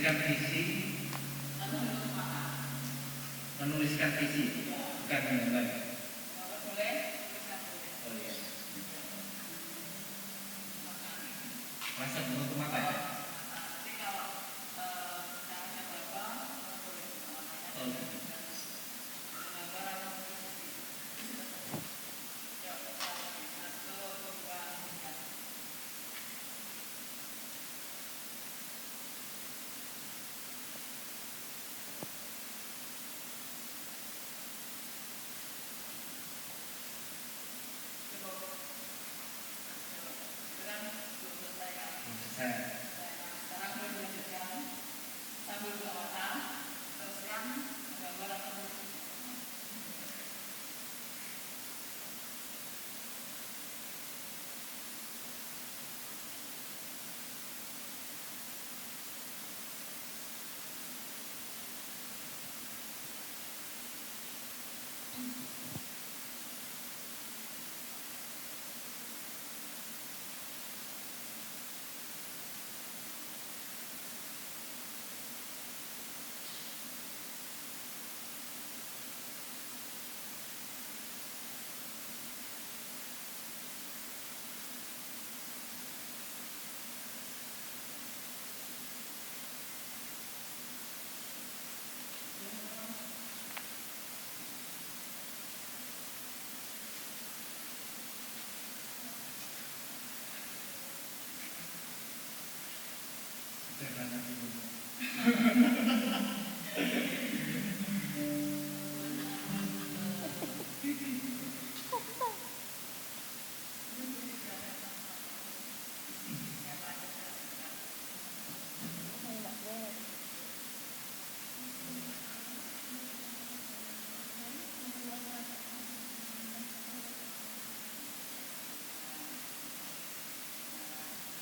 menuliskan visi, menuliskan visi, bukan menggambar. Oh iya. Masa menutup mata ya?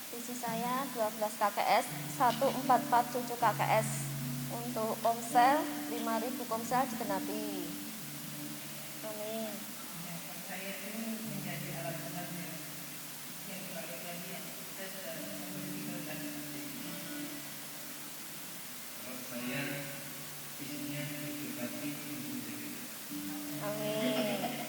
Visi saya 12 KKS, 1447 KKS. Untuk komsel 5.000 komsel digenapi. Amin. Saya itu menjadi alat pengajar yang balik lagi yang kita sudah menunjukkan. Kalau saya visinya diberkati untuk jadi. Amin.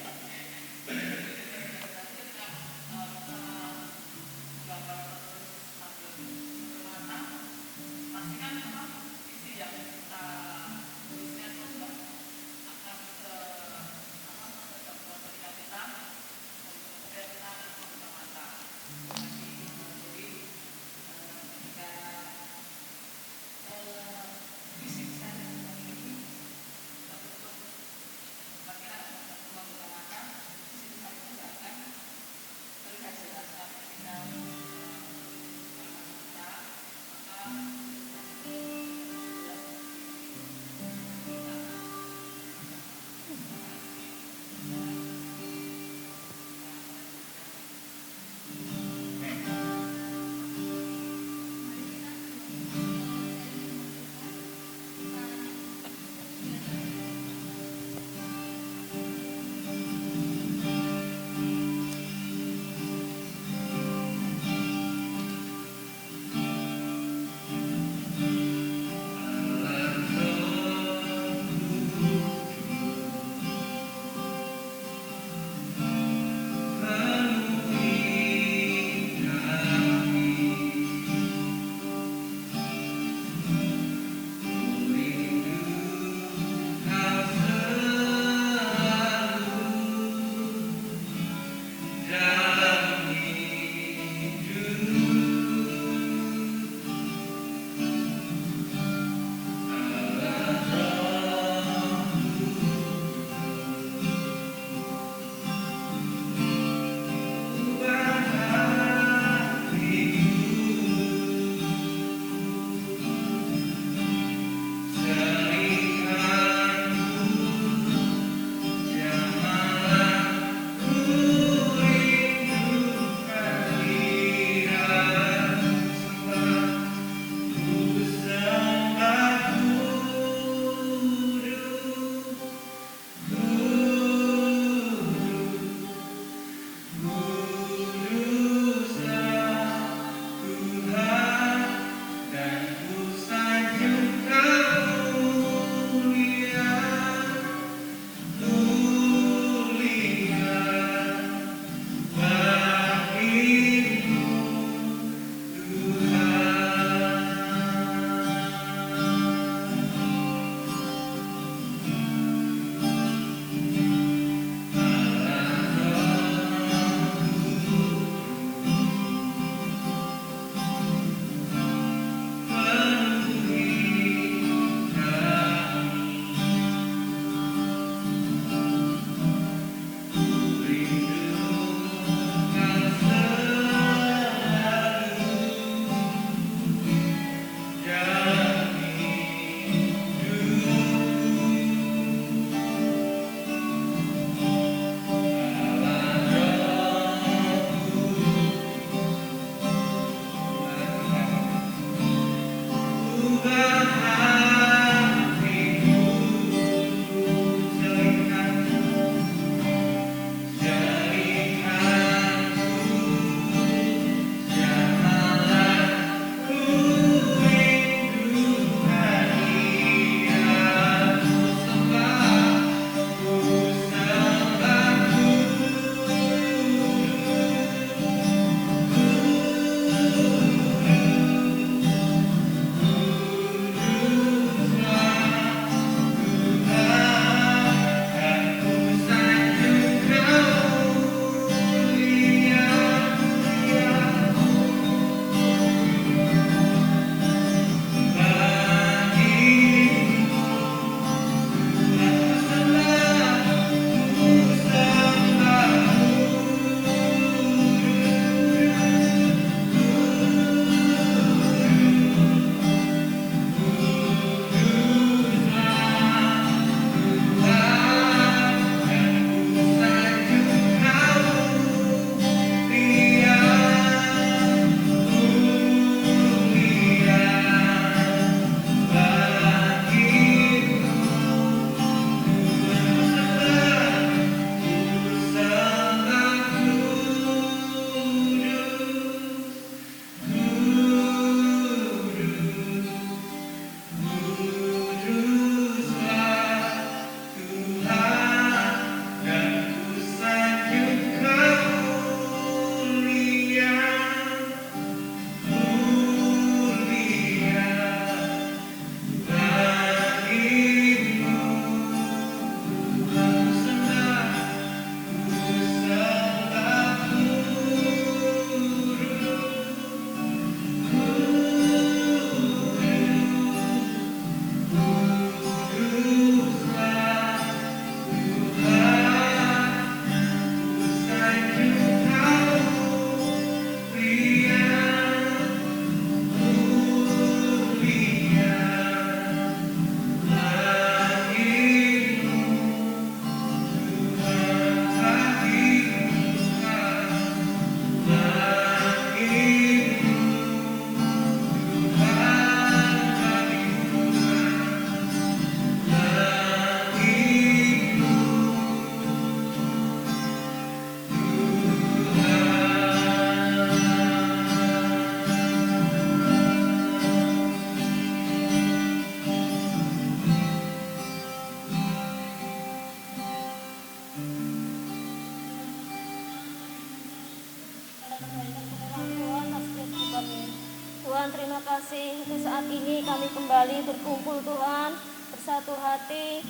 kasih untuk saat ini kami kembali berkumpul Tuhan, bersatu hati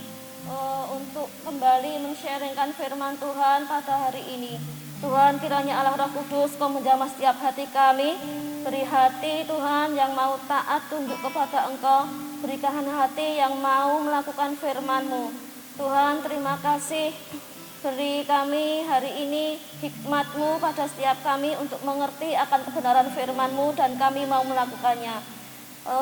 untuk kembali men-sharingkan firman Tuhan pada hari ini. Tuhan, kiranya Allah Roh Kudus Kau menjamah setiap hati kami. Beri hati Tuhan yang mau taat tunduk kepada Engkau. Berikan hati yang mau melakukan firman-Mu. Tuhan, terima kasih. Beri kami hari ini hikmat-Mu pada setiap kami untuk mengerti akan kebenaran firman-Mu dan kami mau melakukannya.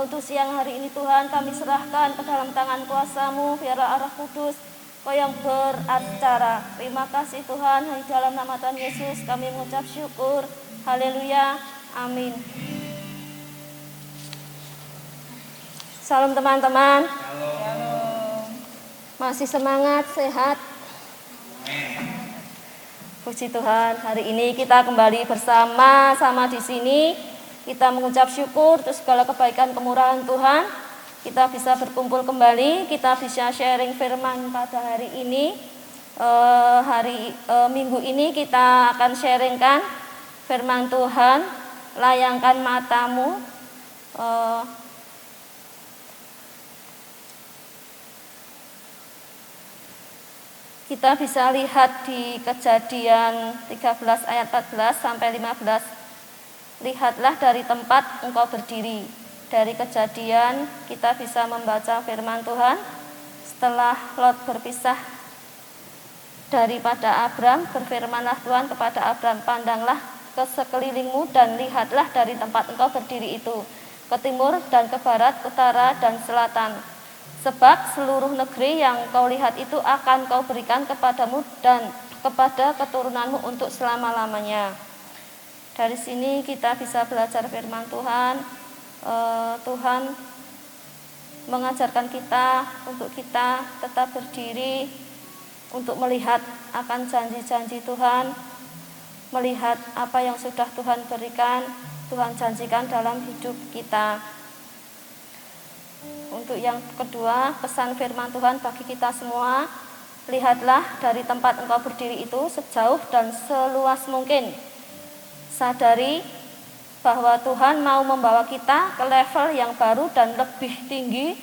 Untuk siang hari ini Tuhan kami serahkan ke dalam tangan kuasa-Mu, biarlah Roh Kudus Kau yang beracara. Terima kasih Tuhan, di dalam nama Tuhan Yesus kami mengucap syukur. Haleluya, amin. Salam teman-teman. Masih semangat, sehat? Puji Tuhan, hari ini kita kembali bersama-sama di sini. Kita mengucap syukur untuk segala kebaikan kemurahan Tuhan. Kita bisa berkumpul kembali, kita bisa sharing firman pada hari ini. Minggu ini kita akan sharingkan firman Tuhan. Layangkan matamu. Kita bisa lihat di Kejadian 13 ayat 14 sampai 15. Lihatlah dari tempat engkau berdiri. Dari Kejadian kita bisa membaca firman Tuhan. Setelah Lot berpisah daripada Abram, berfirmanlah Tuhan kepada Abram, pandanglah ke sekelilingmu dan lihatlah dari tempat engkau berdiri itu, ke timur dan ke barat, utara dan selatan. Sebab seluruh negeri yang kau lihat itu akan kau berikan kepadamu dan kepada keturunanmu untuk selama-lamanya. Dari sini kita bisa belajar firman Tuhan. Tuhan mengajarkan kita untuk kita tetap berdiri, untuk melihat akan janji-janji Tuhan, melihat apa yang sudah Tuhan berikan, Tuhan janjikan dalam hidup kita. Untuk yang kedua, pesan firman Tuhan bagi kita semua, lihatlah dari tempat engkau berdiri itu sejauh dan seluas mungkin. Sadari bahwa Tuhan mau membawa kita ke level yang baru dan lebih tinggi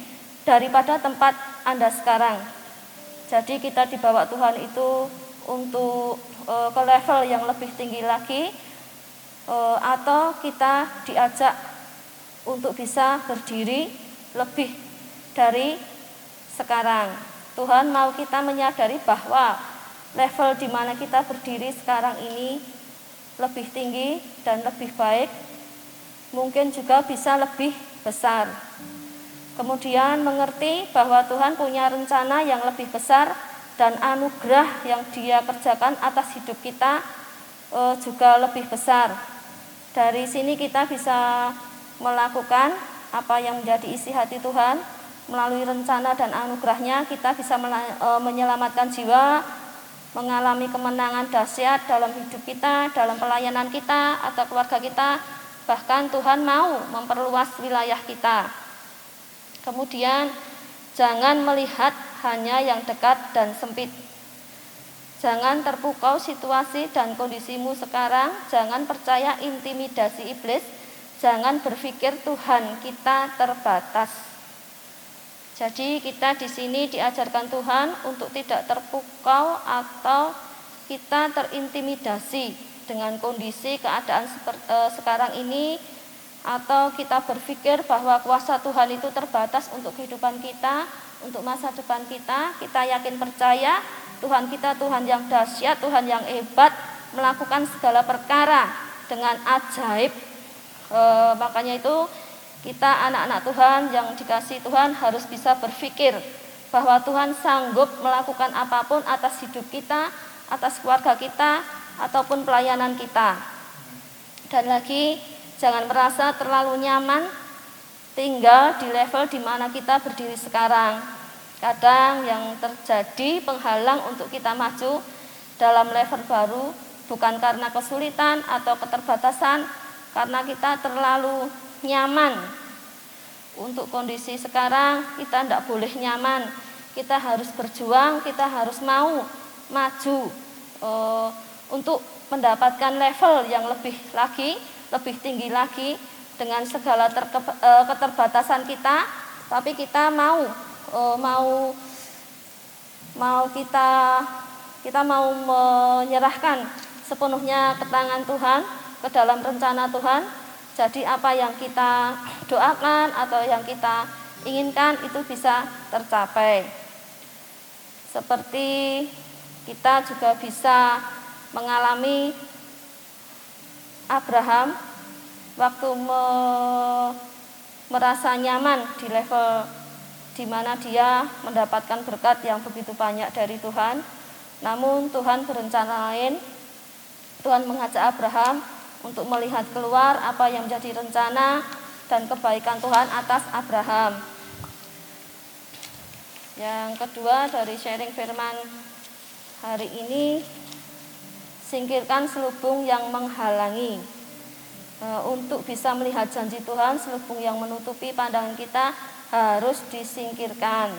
daripada tempat Anda sekarang. Jadi kita dibawa Tuhan itu untuk ke level yang lebih tinggi lagi, atau kita diajak untuk bisa berdiri lebih dari sekarang. Tuhan mau kita menyadari bahwa level di mana kita berdiri sekarang ini lebih tinggi dan lebih baik, mungkin juga bisa lebih besar. Kemudian mengerti bahwa Tuhan punya rencana yang lebih besar dan anugerah yang Dia kerjakan atas hidup kita juga lebih besar. Dari sini kita bisa melakukan apa yang menjadi isi hati Tuhan. Melalui rencana dan anugerahnya kita bisa menyelamatkan jiwa, mengalami kemenangan dahsyat dalam hidup kita, dalam pelayanan kita atau keluarga kita. Bahkan Tuhan mau memperluas wilayah kita. Kemudian jangan melihat hanya yang dekat dan sempit. Jangan terpukau situasi dan kondisimu sekarang. Jangan percaya intimidasi iblis. Jangan berpikir Tuhan kita terbatas. Jadi kita di sini diajarkan Tuhan untuk tidak terpukau atau kita terintimidasi dengan kondisi keadaan sekarang ini, atau kita berpikir bahwa kuasa Tuhan itu terbatas untuk kehidupan kita, untuk masa depan kita. Kita yakin percaya Tuhan kita Tuhan yang dahsyat, Tuhan yang hebat, melakukan segala perkara dengan ajaib. Makanya itu kita anak-anak Tuhan yang dikasihi Tuhan harus bisa berpikir bahwa Tuhan sanggup melakukan apapun atas hidup kita, atas keluarga kita, ataupun pelayanan kita. Dan lagi jangan merasa terlalu nyaman tinggal di level di mana kita berdiri sekarang. Kadang yang terjadi penghalang untuk kita maju dalam level baru bukan karena kesulitan atau keterbatasan, karena kita terlalu nyaman. Untuk kondisi sekarang kita tidak boleh nyaman. Kita harus berjuang, kita harus mau maju untuk mendapatkan level yang lebih tinggi lagi, dengan segala keterbatasan kita, tapi kita mau menyerahkan sepenuhnya ke tangan Tuhan, ke dalam rencana Tuhan. Jadi apa yang kita doakan atau yang kita inginkan itu bisa tercapai. Seperti kita juga bisa mengalami Abraham waktu merasa nyaman di level di mana dia mendapatkan berkat yang begitu banyak dari Tuhan. Namun Tuhan berencana lain. Tuhan mengajak Abraham untuk melihat keluar apa yang menjadi rencana dan kebaikan Tuhan atas Abraham. Yang kedua dari sharing firman hari ini, singkirkan selubung yang menghalangi. Untuk bisa melihat janji Tuhan, selubung yang menutupi pandangan kita harus disingkirkan.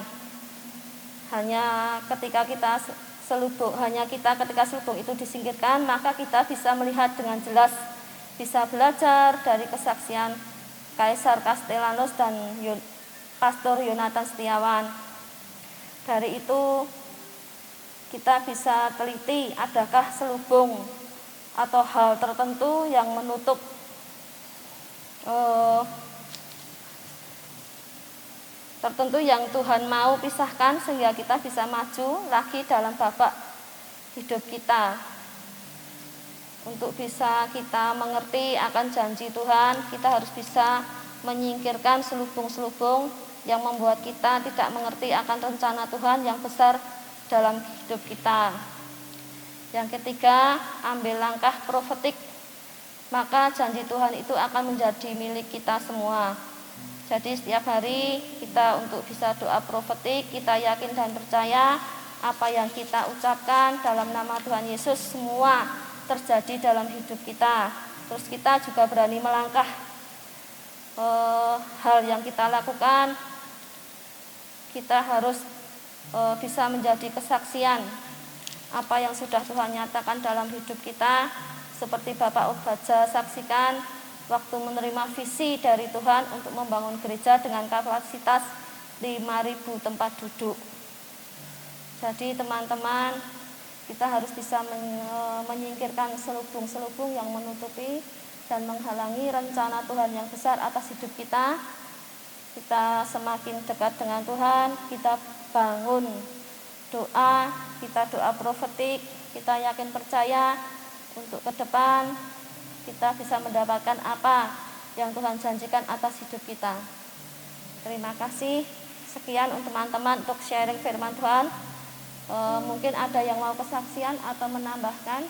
Hanya ketika selubung itu disingkirkan, maka kita bisa melihat dengan jelas, bisa belajar dari kesaksian Kaisar Castellanos dan Pastor Yonatan Setiawan. Dari itu kita bisa teliti adakah selubung atau hal tertentu yang menutup tertentu yang Tuhan mau pisahkan sehingga kita bisa maju lagi dalam babak hidup kita. Untuk bisa kita mengerti akan janji Tuhan, kita harus bisa menyingkirkan selubung-selubung yang membuat kita tidak mengerti akan rencana Tuhan yang besar dalam hidup kita. Yang ketiga, ambil langkah profetik, maka janji Tuhan itu akan menjadi milik kita semua. Jadi setiap hari kita untuk bisa doa profetik, kita yakin dan percaya apa yang kita ucapkan dalam nama Tuhan Yesus semua terjadi dalam hidup kita. Terus kita juga berani melangkah hal yang kita lakukan. Kita harus bisa menjadi kesaksian apa yang sudah Tuhan nyatakan dalam hidup kita. Seperti Bapak Obaja saksikan waktu menerima visi dari Tuhan untuk membangun gereja dengan kapasitas 5.000 tempat duduk. Jadi teman-teman, kita harus bisa menyingkirkan selubung-selubung yang menutupi dan menghalangi rencana Tuhan yang besar atas hidup kita. Kita semakin dekat dengan Tuhan, kita bangun doa, kita doa profetik, kita yakin percaya untuk ke depan kita bisa mendapatkan apa yang Tuhan janjikan atas hidup kita. Terima kasih. Sekian untuk teman-teman untuk sharing firman Tuhan. Mungkin ada yang mau kesaksian atau menambahkan.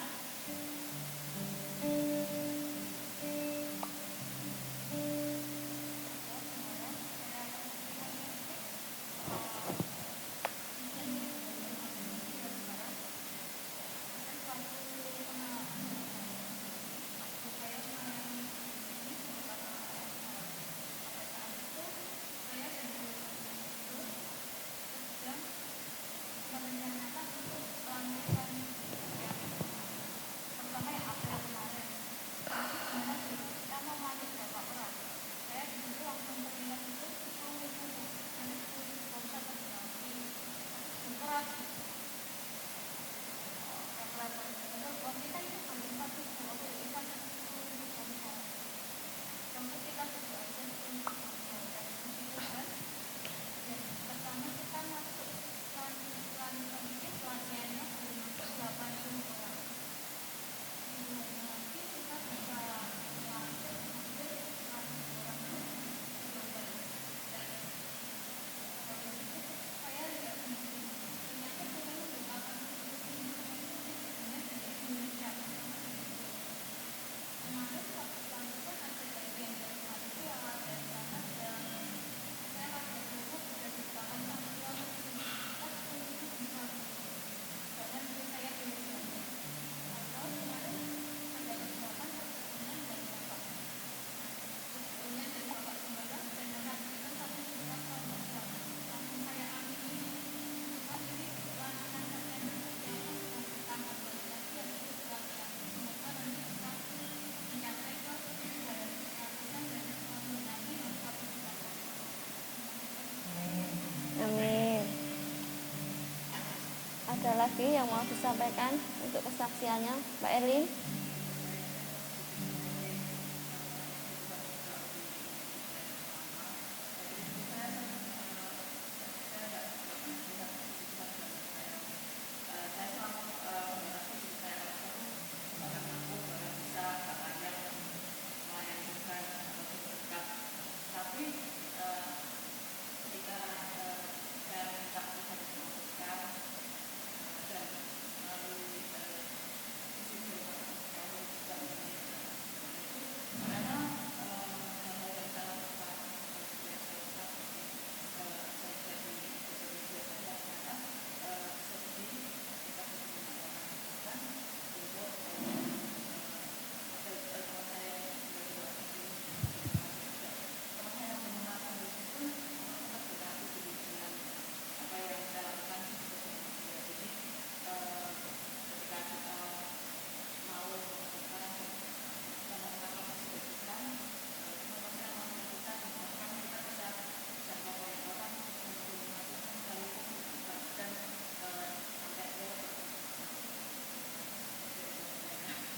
lagi yang mau disampaikan untuk kesaksiannya, Mbak Erlin?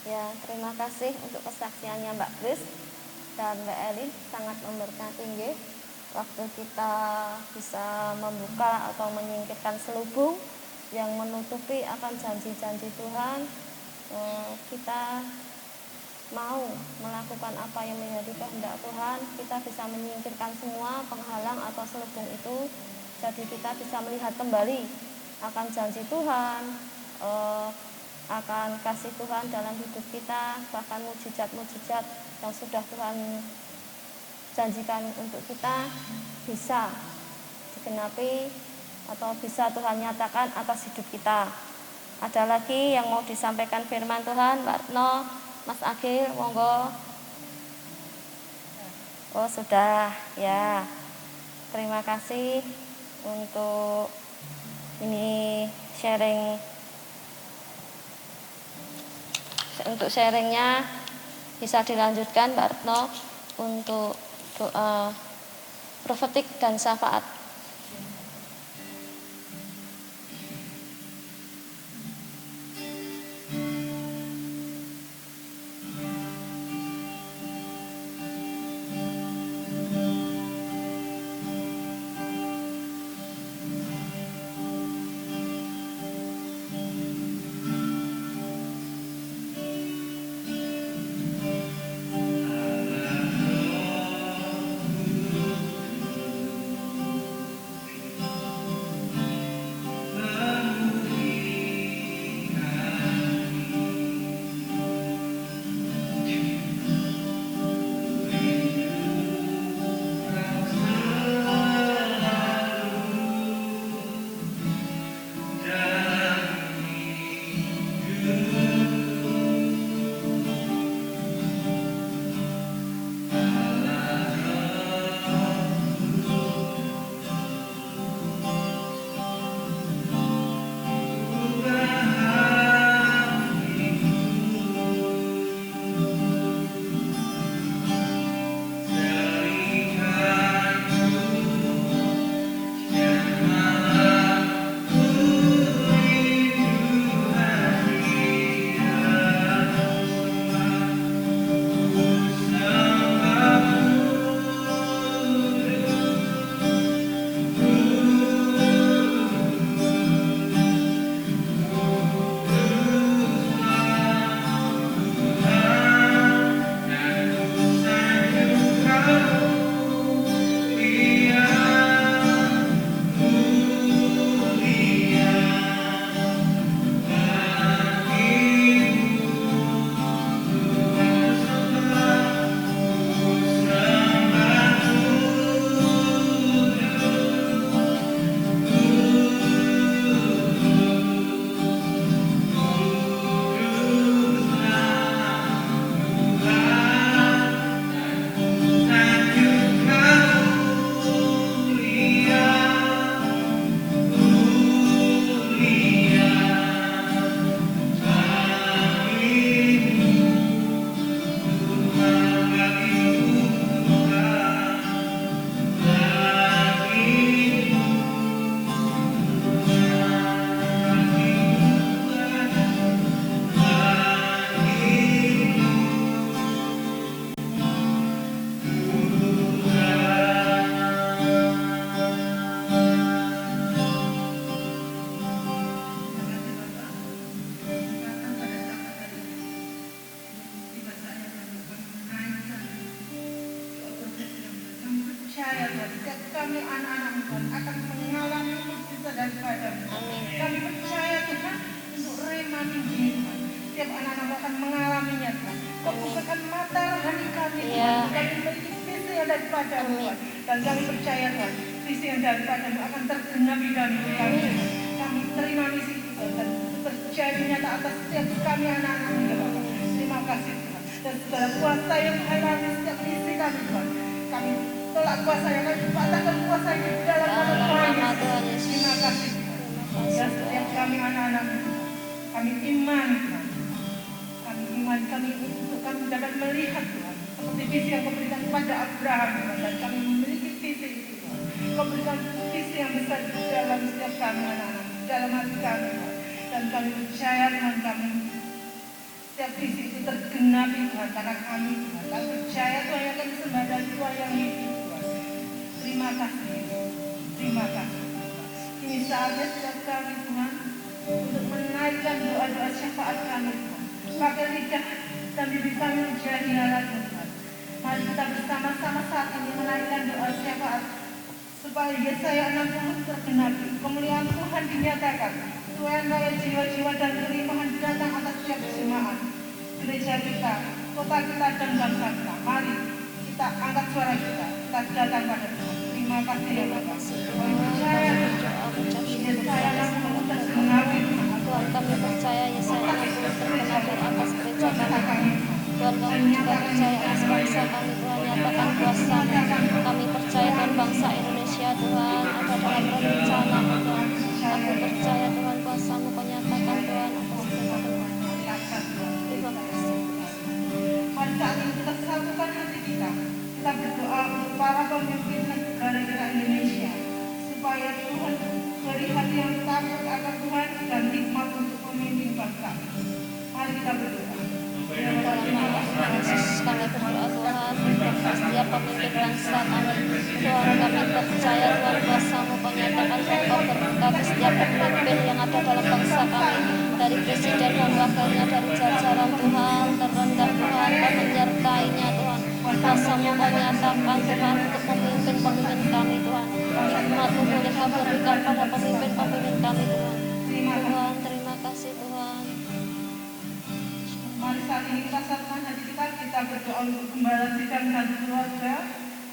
Ya, terima kasih untuk kesaksiannya Mbak Kris dan Mbak Eli, sangat memberkati nggih. Waktu kita bisa membuka atau menyingkirkan selubung yang menutupi akan janji-janji Tuhan, kita mau melakukan apa yang menjadi kehendak Tuhan, kita bisa menyingkirkan semua penghalang atau selubung itu. Jadi kita bisa melihat kembali akan janji Tuhan, akan kasih Tuhan dalam hidup kita, bahkan mujizat-mujizat yang sudah Tuhan janjikan untuk kita bisa digenapi atau bisa Tuhan nyatakan atas hidup kita. Ada lagi yang mau disampaikan firman Tuhan, Pak Retno, Mas Agil, monggo. Oh sudah, ya. Terima kasih untuk ini sharingnya. Bisa dilanjutkan Mbak Retno untuk doa profetik dan syafaat. Tuhan, setiap kami anak-anak Tuhan akan mengalami mujizat daripada-Mu. Amin. Kami percaya Tuhan untuk rema minggu ini Tuhan. Setiap anak-anak akan mengalaminya Tuhan. Kau bukakan mata rohani kami Tuhan. Ya. Kami memiliki visi yang daripada-Mu Amin. Tuhan. Dan kami percaya Tuhan, visi yang daripada-Mu akan tergenapi dalam hidup kami. Kami terima misi itu Tuhan. Dan itu terjadi nyata atas setiap kami anak-anak-Mu ya Bapak. Terima kasih Tuhan. Dan segala kuasa yang mengalami setiap misi kami Tuhan. Kami tolak kuasa yang kami patahkan kuasa yang di dalam nama Dalam Tuhan nama Yesus. Tuhan Yesus. Terima kasih Tuhan. Dan setiap kami anak-anak-Mu Tuhan, kami iman Tuhan. Kami iman kami untuk kami dapat melihat Tuhan seperti visi yang Kau berikan kepada Abraham Tuhan. Dan kami memiliki visi itu Tuhan. Kau berikan visi yang besar di dalam setiap kami anak-anak, dalam hati kami Tuhan. Dan kami percaya Tuhan kami setiap visi itu tergenapi Tuhan karena kami Tuhan. Kami percaya Tuhan yang akan disembah dan Tuhan yang hidup Tuhan. Terima kasih. Terima kasih. Ini saatnya setiap kami Tuhan untuk menaikkan doa-doa syafaat kami Tuhan. Pakai lidah dan bibir kami menjadi alat Tuhan. Mari kita bersama-sama saat ini menaikkan doa syafaat supaya Yesaya 60 tergenapi. Kemuliaan Tuhan dinyatakan. Tuhan raya jiwa-jiwa dan kelimpahan datang atas setiap jemaat gereja kita, kota kita dan bangsa kita. Mari kita angkat suara kita datang pada Tuhan. Terima kasih ya Bapak. Kami percaya Yesaya 60 tergenapi. Tuhan, kami percaya Yesaya 60 tergenapi atas gereja kami. Tuhan, kami juga percaya atas bangsa kami. Tuhan, nyatakan kuasa-Mu. Kami percaya Tuhan, bangsa Indonesia Tuhan ada dalam rencana Tuhan. Aku percaya Tuhan, kuasa-Mu Kau nyatakan Tuhan atas gereja kami. Terima kasih. Mari saat ini kita satukan hati kita. Kita berdoa untuk para pemimpin negara kita Indonesia supaya Tuhan beri hati yang takut akan Tuhan dan hikmat untuk pemimpin bangsa. Mari kita berdoa. Dalam nama Tuhan Yesus kami berdoa Tuhan untuk setiap pemimpin bangsa kami. Tuhan, kami percaya Tuhan kuasa-Mu Kau nyatakan Tuhan, Kau berkati setiap pemimpin yang ada dalam bangsa kami, dari presiden dan wakilnya, dari jajaran Tuhan terendah Tuhan, Kau menyertainya Tuhan. Kuasa-Mu Kau nyatakan Tuhan untuk pemimpin-pemimpin kami Tuhan. Hikmat-Mu boleh Kau berikan pada pemimpin-pemimpin kami Tuhan. Tuhan, terima kasih Tuhan. Mari saat ini kita satukan hati kita berdoa untuk gembala sidang dan keluarga,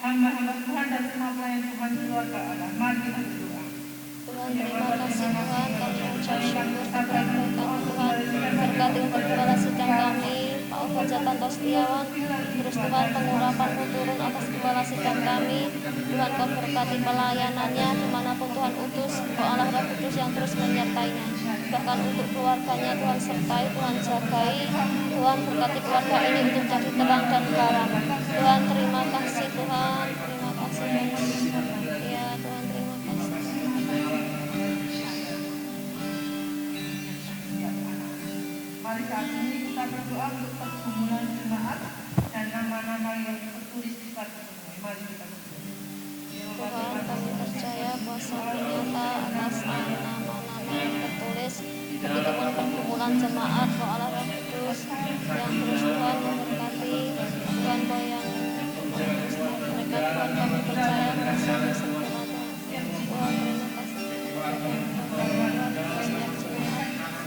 hamba-hamba Tuhan dan semua pelayan Tuhan keluarga Allah. Mari kita berdoa. Tuhan, terima kasih Tuhan, kami ucap syukur atas berkat Tuhan. Berkati untuk gembala sidang kami, Pak Obaja Tanto Setiawan. Terus Tuhan, pengurapan-Mu turun atas gembala sidang kami. Tuhan, Kau berkati pelayanannya dimanapun Tuhan utus, Kau Allah Roh Kudus yang terus menyertainya. Bahkan untuk keluarganya Tuhan sertai, Tuhan jagai. Tuhan, berkati keluarga ini untuk jadi terang dan garam. Tuhan, terima kasih Tuhan, terima kasih Tuhan. Ya Tuhan, terima kasih. Mari saat ini kita berdoa untuk pergumulan jemaat dan nama-nama yang tertulis di kartu. Mari kita berdoa. Tuhan, kami percaya kuasa-Mu nyata atas nama-nama yang tertulis. Begitupun pergumulan jemaat, Kau Allah Roh Kudus yang terus Tuhan memberkati. Tuhan, Kau yang terus mereka Tuhan, kami percaya kuasa-Mu sempurna Tuhan. Tuhan, terima kasih.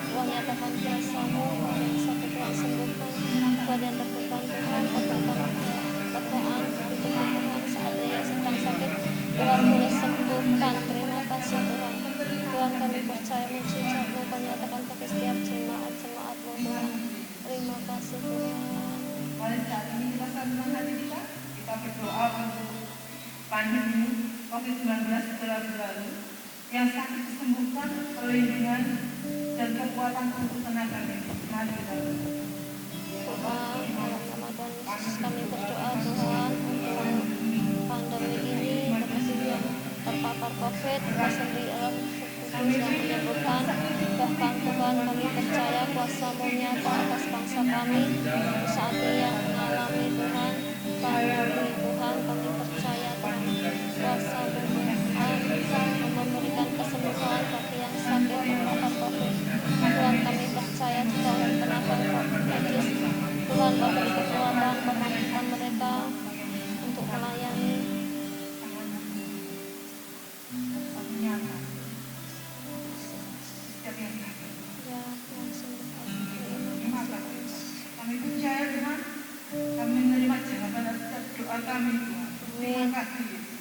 Tuhan, nyatakan kuasa-Mu, yang sakit Tuhan sembuhkan, Tuhan yang tertekan Tuhan, katakan pekerjaan, hidup Tuhan saat dia sedang sakit, Tuhan boleh sembuhkan. Terima kasih Tuhan. Tuhan, kami percaya mujizat-Mu Kau nyatakan bagi setiap jemaat-jemaat-Mu Tuhan. Terima kasih Tuhan. Mari saat ini kita satukan hati kita berdoa untuk pandemi COVID-19 segera berlalu, yang sakit disembuhkan, perlindungan dan kekuatan untuk tenaga medis. Mari kita berdoa. Tuhan, dalam nama Tuhan Yesus kami berdoa Tuhan untuk pandemi ini, seperti yang terpapar COVID, Kau sendiri yang menyembuhkan. Bahkan Tuhan, kami percaya kuasa-Mu nyata atas bangsa kami saat ini yang mengalami Tuhan pandemi. Tuhan, kami percaya Tuhan kuasa-Mu Tuhan memberikan kesembuhan bagi yang sakit terpapar COVID. Tuhan, kami percaya juga untuk tenaga medis. Tuhan, Kau beri kekuatan, kemampuan mereka untuk melayani kami Tuhan. Terima kasih Yesus.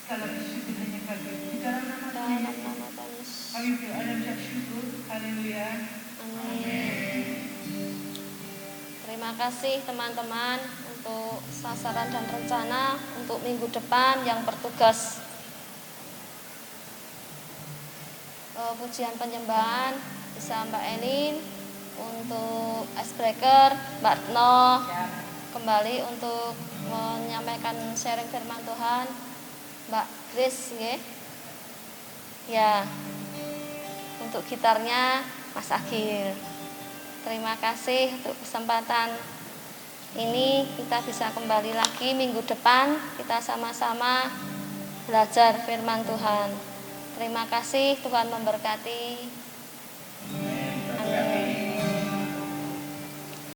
Segala syukur hanya bagi di dalam nama Tuhan Yesus. Kami berada ucap syukur. Haleluya. Amin. Terima kasih teman-teman untuk sasaran dan rencana untuk minggu depan yang bertugas pujian penyembahan bisa Mbak Elin, untuk icebreaker Mbak Retno, kembali untuk menyampaikan sharing firman Tuhan Mbak Grace nggih. Ya, untuk gitarnya Mas Agil. Terima kasih untuk kesempatan ini, kita bisa kembali lagi minggu depan, kita sama-sama belajar firman Tuhan. Terima kasih, Tuhan memberkati.